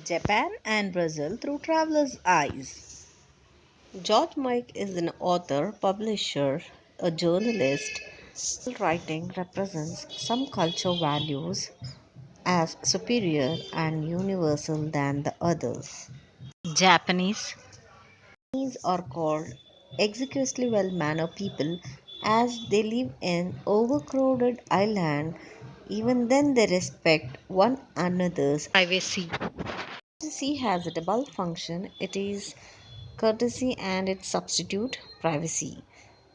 Japan and Brazil through travelers' eyes. George Mike is an author, publisher, a journalist. Writing represents some culture values as superior and universal than the others. Japanese are called exquisitely well mannered people as they live in overcrowded island. Even then they respect one another's privacy. Courtesy has a double function. It is courtesy and its substitute privacy.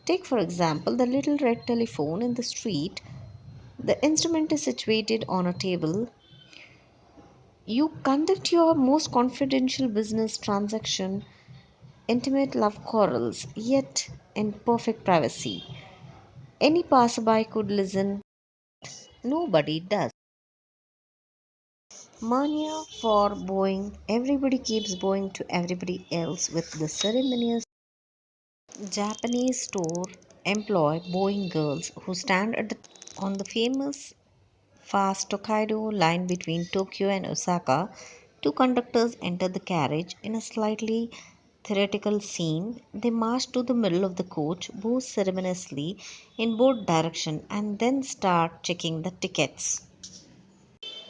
Take for example the little red telephone in the street. The instrument is situated on a table. You conduct your most confidential business transaction, intimate love quarrels, yet in perfect privacy. Any passerby could listen, nobody does. Mania for bowing. Everybody keeps bowing to everybody else with the ceremonious. Japanese store employ bowing girls who stand on the famous fast Tokaido line between Tokyo and Osaka. Two conductors enter the carriage in a slightly theatrical scene. They march to the middle of the coach, bow ceremoniously in both directions, and then start checking the tickets.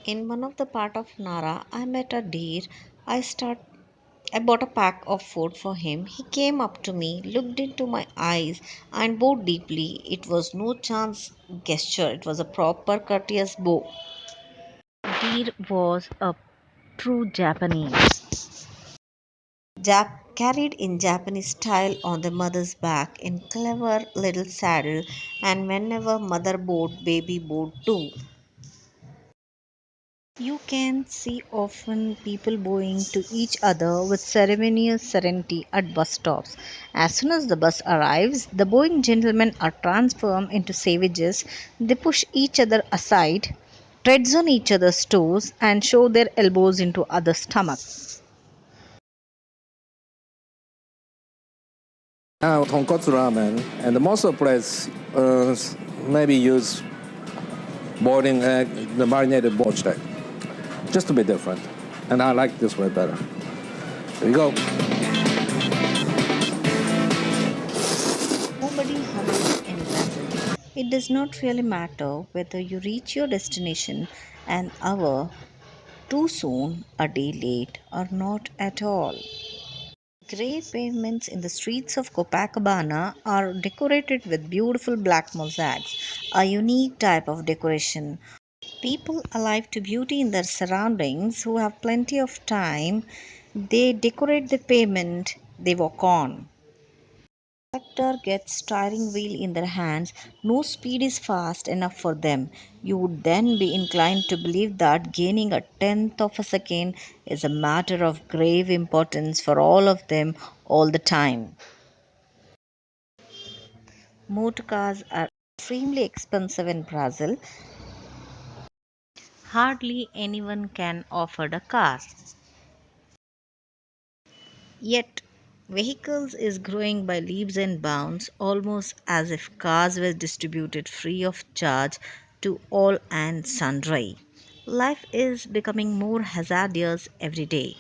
In one of the part of Nara, I met a deer. I bought a pack of food for him. He came up to me, looked into my eyes, and bowed deeply. It was no chance gesture, it was a proper courteous bow. Deer was a true Japanese. Carried in Japanese style on the mother's back in clever little saddle, and whenever mother bowed, baby bowed too. You can see often people bowing to each other with ceremonious serenity at bus stops. As soon as the bus arrives, the bowing gentlemen are transformed into savages. They push each other aside, treads on each other's toes, and show their elbows into other stomachs. Now tonkotsu ramen, and most of the place maybe use boiling egg, the marinated poached egg, just to be different. And I like this way better. There you go. Nobody hurries in Brazil. It does not really matter whether you reach your destination an hour too soon, a day late, or not at all. Grey pavements in the streets of Copacabana are decorated with beautiful black mosaics, a unique type of decoration. People alive to beauty in their surroundings who have plenty of time, they decorate the pavement they walk on. Conductor gets steering wheel in their hands, no speed is fast enough for them. You would then be inclined to believe that gaining a tenth of a second is a matter of grave importance for all of them all the time. Motor cars are extremely expensive in Brazil. Hardly anyone can afford a car. Yet, vehicles is growing by leaps and bounds, almost as if cars were distributed free of charge to all and sundry. Life is becoming more hazardous every day.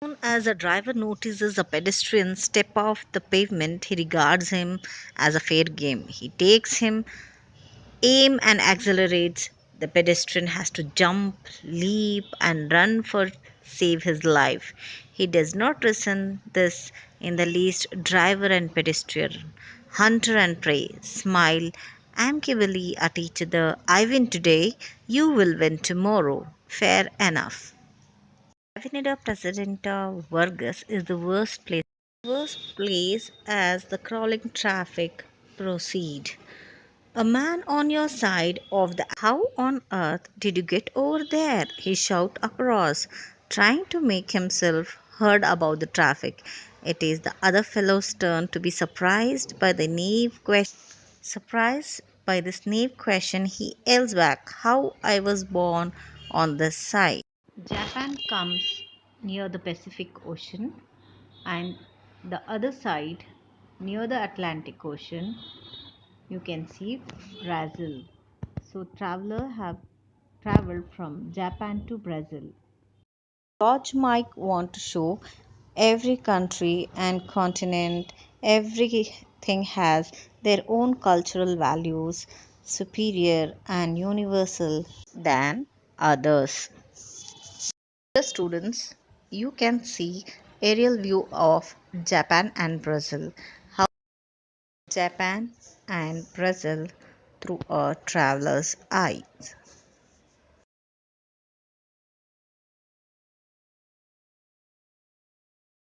Soon as a driver notices a pedestrian step off the pavement, he regards him as a fair game. He takes him aim and accelerates. The pedestrian has to jump, leap, and run for save his life. He does not resent this in the least. Driver and pedestrian, hunter and prey, smile amicably at each other. I win today, you will win tomorrow. Fair enough. Avenida Presidenta Vargas is the worst place as the crawling traffic proceed. A man on your side of the how on earth did you get over there? He shouted across, trying to make himself heard above the traffic. It is the other fellow's turn to be surprised by this naive question. He yells back, how I was born on this side. Japan comes near the Pacific Ocean and the other side near the Atlantic Ocean you can see Brazil. So traveler have traveled from Japan to Brazil. George might want to show every country and continent, everything has their own cultural values, superior and universal than others. The students, you can see aerial view of Japan and Brazil. How Japan and Brazil through a traveler's eye.